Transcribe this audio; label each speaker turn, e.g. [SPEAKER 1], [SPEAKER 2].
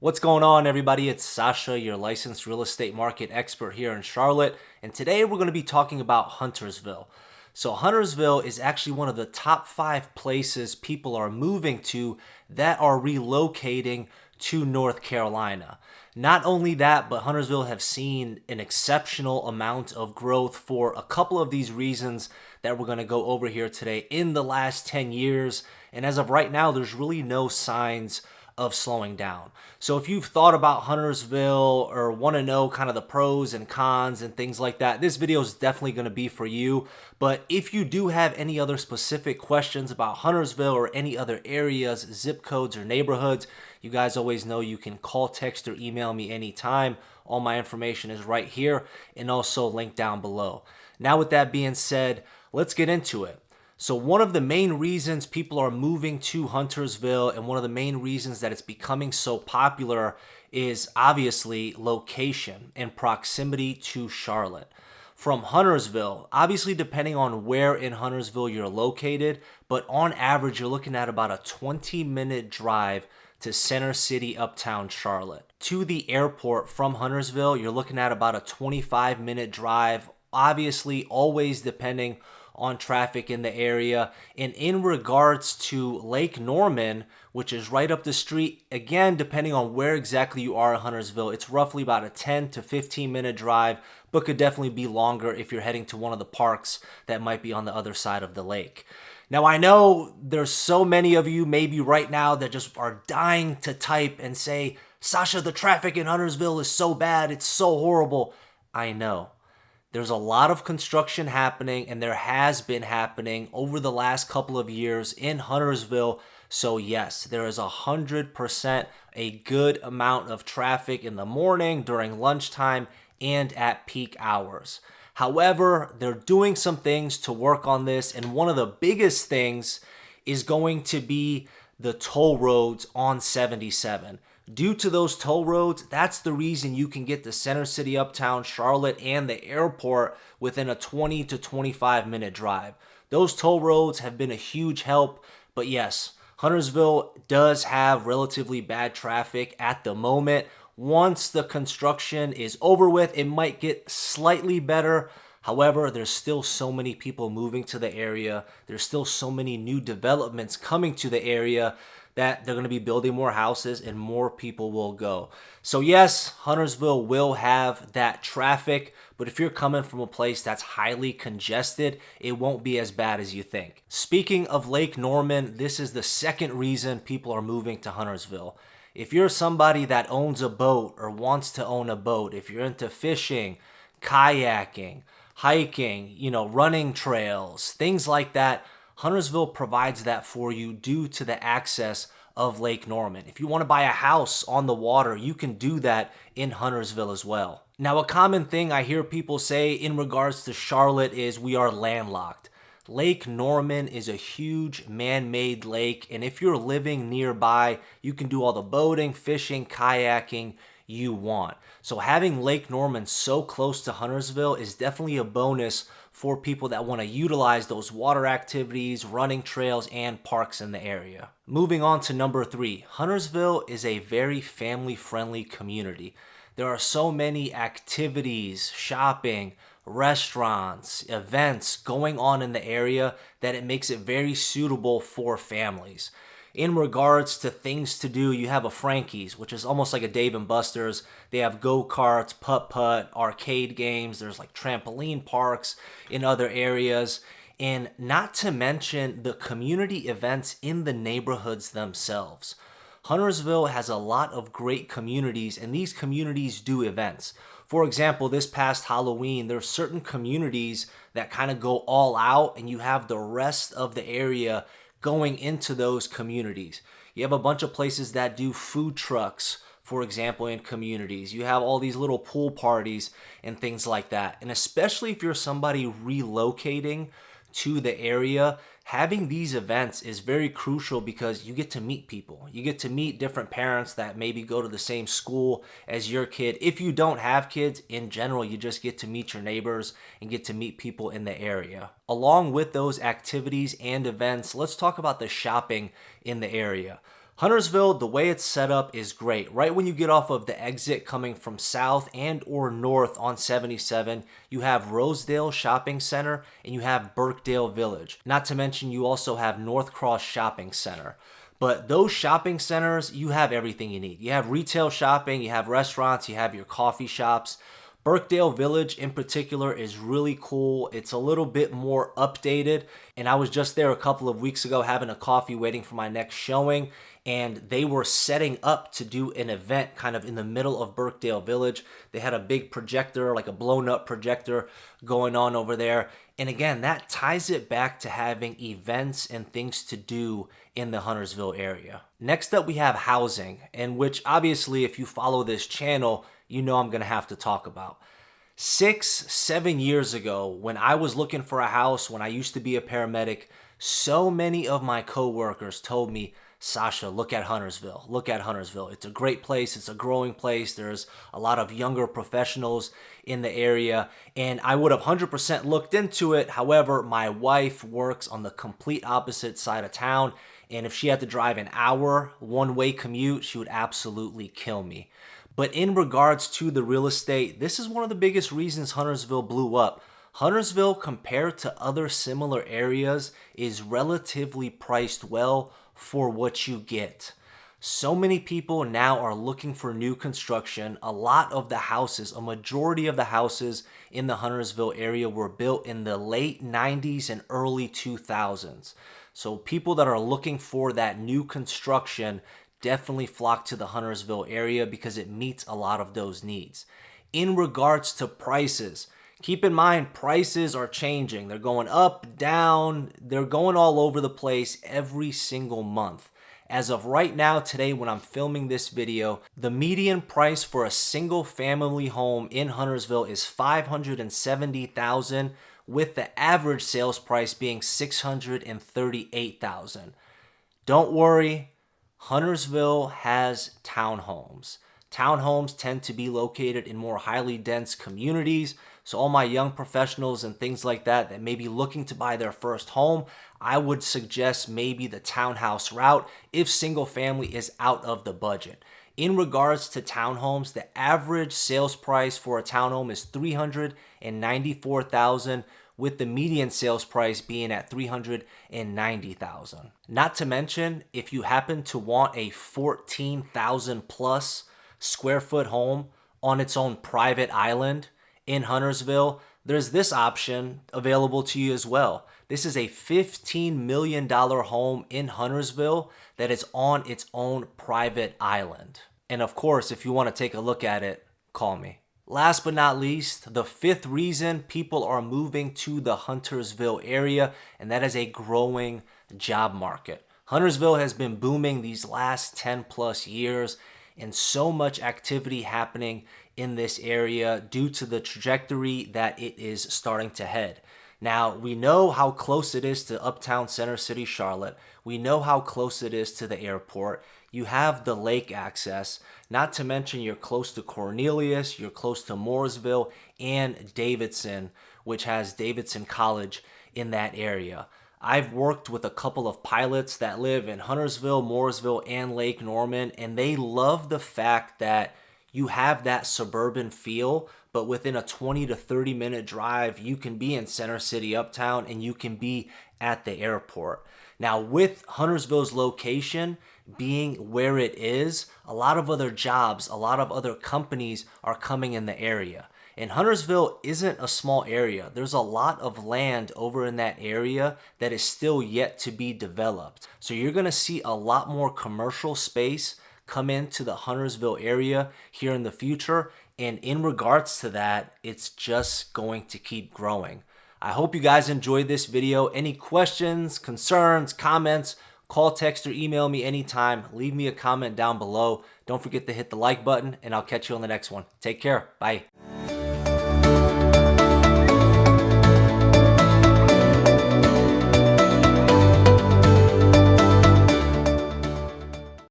[SPEAKER 1] What's going on, everybody? It's Sasha, your licensed real estate market expert here in Charlotte, and today we're going to be talking about Huntersville. So Huntersville is actually one of the top 5 places people are moving to that are relocating to North Carolina. Not only that, but Huntersville have seen an exceptional amount of growth for a couple of these reasons that we're going to go over here today in the last 10 years. And as of right now, there's really no signs of slowing down. So if you've thought about Huntersville or want to know kind of the pros and cons and things like that, this video is definitely going to be for you. But if you do have any other specific questions about Huntersville or any other areas, zip codes, or neighborhoods, you guys always know you can call, text, or email me anytime. All my information is right here and also linked down below. Now with that being said, let's get into it. So one of the main reasons people are moving to Huntersville and one of the main reasons that it's becoming so popular is obviously location and proximity to Charlotte. From Huntersville, obviously depending on where in Huntersville you're located, but on average you're looking at about a 20-minute drive to Center City, Uptown Charlotte. To the airport from Huntersville, you're looking at about a 25-minute drive, obviously always depending on traffic in the area. And in regards to Lake Norman, which is right up the street, again, depending on where exactly you are in Huntersville, it's roughly about a 10 to 15 minute drive, but could definitely be longer if you're heading to one of the parks that might be on the other side of the lake. Now, I know there's so many of you maybe right now that just are dying to type and say, Sasha, the traffic in Huntersville is so bad, it's so horrible. I know. There's a lot of construction happening, and there has been happening over the last couple of years in Huntersville. So yes, there is 100% a good amount of traffic in the morning, during lunchtime, and at peak hours. However, they're doing some things to work on this, and one of the biggest things is going to be the toll roads on 77. Due to those toll roads, that's the reason you can get to Center City, Uptown Charlotte, and the airport within a 20 to 25 minute drive. Those toll roads have been a huge help, but yes, Huntersville does have relatively bad traffic at the moment. Once the construction is over with, it might get slightly better. However, there's still so many people moving to the area. There's still so many new developments coming to the area that they're going to be building more houses and more people will go. So yes, Huntersville will have that traffic, but if you're coming from a place that's highly congested, it won't be as bad as you think. Speaking of Lake Norman, this is the second reason people are moving to Huntersville. If you're somebody that owns a boat or wants to own a boat, if you're into fishing, kayaking, hiking, running trails, things like that, Huntersville provides that for you due to the access of Lake Norman. If you want to buy a house on the water, you can do that in Huntersville as well. Now, a common thing I hear people say in regards to Charlotte is we are landlocked. Lake Norman is a huge man-made lake, and if you're living nearby, you can do all the boating, fishing, kayaking you want. So having Lake Norman so close to Huntersville is definitely a bonus for people that want to utilize those water activities, running trails, and parks in the area. Moving on to number 3, Huntersville is a very family-friendly community. There are so many activities, shopping, restaurants, events going on in the area that it makes it very suitable for families. In regards to things to do, you have a Frankie's, which is almost like a Dave & Buster's. They have go-karts, putt-putt, arcade games. There's like trampoline parks in other areas. And not to mention the community events in the neighborhoods themselves. Huntersville has a lot of great communities, and these communities do events. For example, this past Halloween, there are certain communities that kind of go all out, and you have the rest of the area going into those communities. You have a bunch of places that do food trucks, for example, in communities. You have all these little pool parties and things like that. And especially if you're somebody relocating to the area, having these events is very crucial because you get to meet people. You get to meet different parents that maybe go to the same school as your kid. If you don't have kids, in general, you just get to meet your neighbors and get to meet people in the area. Along with those activities and events, let's talk about the shopping in the area. Huntersville, the way it's set up is great. Right when you get off of the exit coming from south and or north on 77, you have Rosedale Shopping Center and you have Birkdale Village. Not to mention you also have North Cross Shopping Center. But those shopping centers, you have everything you need. You have retail shopping, you have restaurants, you have your coffee shops. Birkdale Village in particular is really cool. It's a little bit more updated, and I was just there a couple of weeks ago having a coffee waiting for my next showing, and they were setting up to do an event kind of in the middle of Birkdale Village. They had a big projector, like a blown up projector going on over there. And again, that ties it back to having events and things to do in the Huntersville area. Next up, we have housing, and which obviously if you follow this channel, you know I'm going to have to talk about. 6-7 years ago, when I was looking for a house, when I used to be a paramedic, so many of my coworkers told me, Sasha, look at Huntersville. Look at Huntersville. It's a great place. It's a growing place. There's a lot of younger professionals in the area, and I would have 100% looked into it. However, my wife works on the complete opposite side of town, and if she had to drive an hour one-way commute, she would absolutely kill me. But in regards to the real estate, this is one of the biggest reasons Huntersville blew up. Huntersville, compared to other similar areas, is relatively priced well for what you get. So many people now are looking for new construction. A lot of the houses, a majority of the houses in the Huntersville area were built in the late 90s and early 2000s. So people that are looking for that new construction definitely flock to the Huntersville area because it meets a lot of those needs. In regards to prices, keep in mind prices are changing. They're going up, down, they're going all over the place every single month. As of right now, today when I'm filming this video, the median price for a single family home in Huntersville is $570,000, with the average sales price being $638,000. Don't worry, Huntersville has townhomes. Townhomes tend to be located in more highly dense communities. So all my young professionals and things like that may be looking to buy their first home, I would suggest maybe the townhouse route if single family is out of the budget. In regards to townhomes, the average sales price for a townhome is $394,000, with the median sales price being at $390,000. Not to mention, if you happen to want a 14,000 plus square foot home on its own private island in Huntersville, there's this option available to you as well. This is a $15 million home in Huntersville that is on its own private island. And of course, if you want to take a look at it, call me. Last but not least, the fifth reason people are moving to the Huntersville area, and that is a growing job market. Huntersville has been booming these last 10 plus years, and so much activity happening in this area due to the trajectory that it is starting to head. Now, we know how close it is to Uptown Center City, Charlotte. We know how close it is to the airport. You have the lake access, not to mention you're close to Cornelius, you're close to Mooresville and Davidson, which has Davidson College in that area. I've worked with a couple of pilots that live in Huntersville, Mooresville, and Lake Norman, and they love the fact that you have that suburban feel, but within a 20 to 30 minute drive, you can be in Center City, Uptown, and you can be at the airport. Now, with Huntersville's location being where it is, a lot of other jobs, a lot of other companies are coming in the area. And Huntersville isn't a small area. There's a lot of land over in that area that is still yet to be developed. So you're going to see a lot more commercial space come into the Huntersville area here in the future. And in regards to that, it's just going to keep growing. I hope you guys enjoyed this video. Any questions, concerns, comments, call, text, or email me anytime. Leave me a comment down below. Don't forget to hit the like button, and I'll catch you on the next one. Take care. Bye.